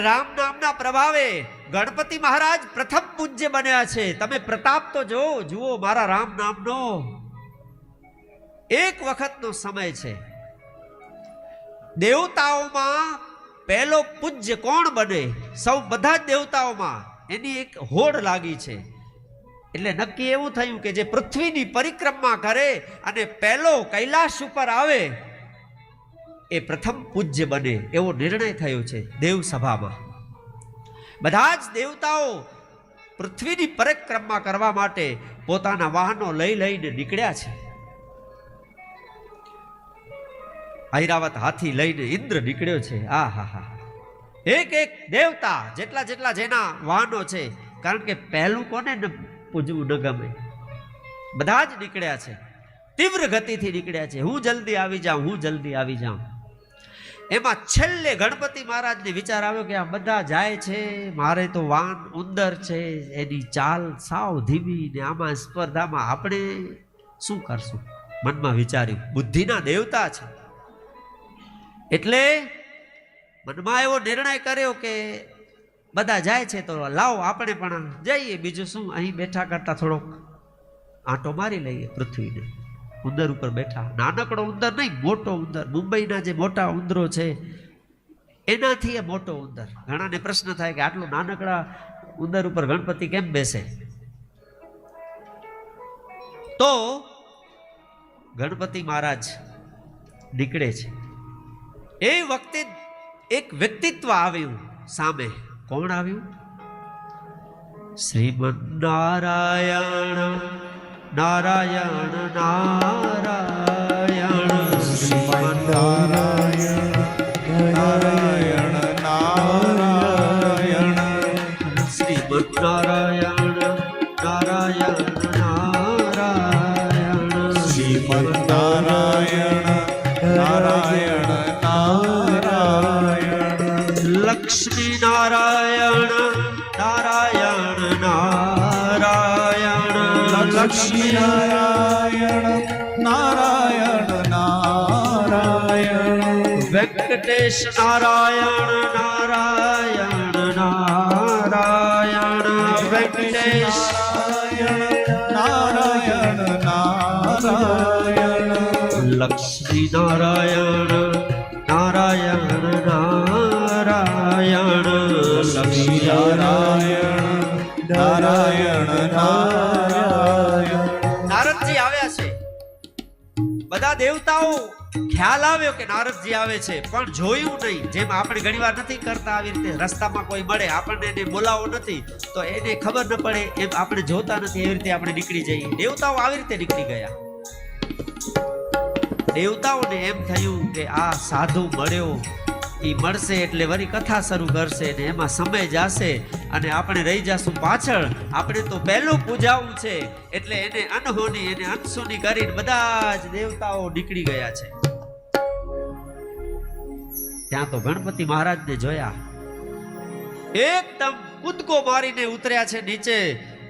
રામ નામના પ્રભાવે ગણપતિ મહારાજ પ્રથમ પૂજ્ય બન્યા છે. તમે પ્રતાપ તો જુઓ મારા રામ નામનો. એક વખતનો સમય છે. દેવતાઓમાં પહેલો પૂજ્ય કોણ બને? સૌ બધા જ દેવતાઓમાં એની એક હોડ લાગી છે. એટલે નક્કી એવું થયું કે જે પૃથ્વીની પરિક્રમા કરે અને પહેલો કૈલાશ ઉપર આવે એ પ્રથમ પૂજ્ય બને, એવો નિર્ણય થયો છે દેવ સભામાં. બધા જ દેવતાઓ પૃથ્વીની પરિક્રમા કરવા માટે પોતાના વાહનો લઈને નીકળ્યા છે. ઐરાવત હાથી લઈને ઇન્દ્ર નીકળ્યો છે. એક એક દેવતા જેટલા જેના વાહનો છે, કારણ કે પહેલું કોને પૂજવું ન ગમે, બધા જ નીકળ્યા છે. તીવ્ર ગતિથી નીકળ્યા છે. હું જલ્દી આવી જાઉં. એમાં છેલ્લે ગણપતિ મહારાજને વિચાર આવ્યો કે આ બધા જાય છે, મારે તો વાન ઉંદર છે, એની ચાલ સાવ ધીમી ને આમાં સ્પર્ધામાં આપણે શું કરશું? મનમાં વિચાર્યું. બુદ્ધિના દેવતા છે એટલે મનમાં એવો નિર્ણય કર્યો કે બધા જાય છે તો લાવો આપણે પણ જઈએ. બીજું શું, અહીં બેઠા કરતા થોડોક આંટો મારી લઈએ પૃથ્વીને. ઉંદર ઉપર બેઠા. નાનકડો ઉંદર નહીં, મોટો ઉંદર. મુંબઈના જે મોટા ઉંદરો છે એનાથી એ મોટો ઉંદર. ઘણાને પ્રશ્ન થાય કે આટલું નાનકડા ઉંદર ઉપર ગણપતિ કેમ બેસે? તો ગણપતિ મહારાજ નીકળે છે. એ વખતે એક વ્યક્તિત્વ આવ્યું સામે. કોણ આવ્યું? શ્રીમન નારાયણ નારાયણ નારાયણ. શ્રીમન નારાયણ નારાયણ નારાયણ. શ્રીમન નારાયણ નારાયણ નારાયણ. શ્રીમન નારાયણ નારાયણ નારાયણ. લક્ષ્મી નારાયણ નારાયણ નારાયણ. લક્ષ્મી નારાયણ નારાયણ નારાયણ. વેંકટેશ નારાયણ નારાયણ નારાયણ. વેંકટેશ નારાયણ નારાયણ. લક્ષ્મી નારાયણ નારાયણ નારાયણ. લક્ષ્મી નારાયણ નારાયણ નારાયણ. નારદજી આવ્યા છે. બધા દેવતાઓ ખ્યાલ આવ્યો કે નારદજી આવે છે, પણ જોયું નહીં. જેમ આપણે ઘણીવાર નથી કરતા, આવી રીતે રસ્તામાં કોઈ મળે આપણને એને બોલાવો નથી તો એને ખબર ન પડે, એમ આપણે જોતા નથી, એવી રીતે આપણે નીકળી જઈએ. દેવતાઓ આવી રીતે નીકળી ગયા. દેવતાઓને એમ થયું કે આ સાધુ મળ્યો, એ મળશે એટલે વળી કથા શરૂ કરશે ને એમાં સમય જશે અને આપણે રહી જશું પાછળ. આપણે તો પહેલું પૂજાવું છે એટલે એને અનહોની એને અનસુની કરીને બધા જ દેવતાઓ નીકળી ગયા છે. ત્યાં તો ગણપતિ મહારાજને જોયા, એકદમ કૂદકો મારીને ઉતર્યા છે નીચે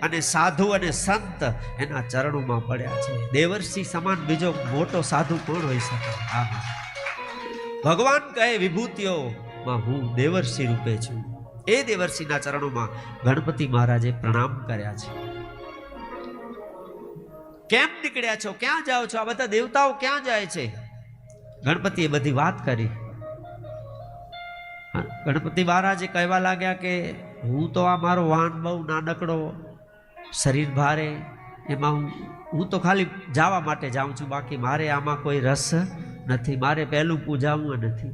અને સાધુ અને સંત એના ચરણોમાં પડ્યા છે. દેવર્ષિ સમાન બીજો મોટો સાધુ કોણ હોઈ શકે? ભગવાન કહે વિભૂતિઓમાં હું દેવર્ષિ રૂપે છું. એ દેવર્ષિના ચરણોમાં ગણપતિ મહારાજે પ્રણામ કર્યા છે. કેમ નીકળ્યા છો? ક્યાં જાઓ છો? આ બધા દેવતાઓ ક્યાં જાય છે? ગણપતિએ બધી વાત કરી. ગણપતિ મહારાજે કહેવા લાગ્યા કે હું તો આ મારો વાહન બહુ નાનકડો, શરીર ભારે, એમાં હું તો ખાલી જવા માટે જાઉં છું, બાકી મારે આમાં કોઈ રસ નથી, મારે પહેલું પૂજાવું નથી.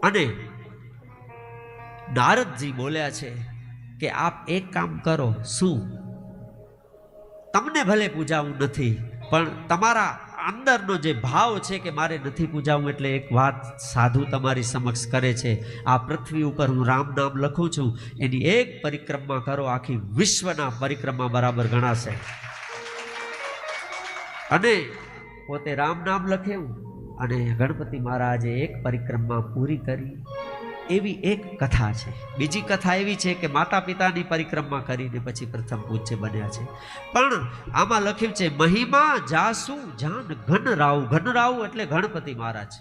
અને નારદજી બોલ્યા છે કે આપ એક કામ કરો. શું? તમને ભલે પૂજાવું નથી, પણ તમારા અંદરનો જે ભાવ છે કે મારે નથી પૂજાવું, એટલે એક વાત સાધુ તમારી સમક્ષ કરે છે. આ પૃથ્વી ઉપર હું રામ નામ લખું છું, એની એક પરિક્રમા કરો, આખી વિશ્વના પરિક્રમા બરાબર ગણાશે. અને પોતે રામ નામ લખ્યું અને ગણપતિ મહારાજે એક પરિક્રમા પૂરી કરી. એવી એક કથા છે. બીજી કથા એવી છે કે માતા પિતાની પરિક્રમા કરીને પછી પ્રથમ પૂજ્ય બન્યા છે. પણ આમાં લખ્યું છે મહિમા જાસુ જાન ઘનરાવ. ઘનરાવ એટલે ગણપતિ મહારાજ.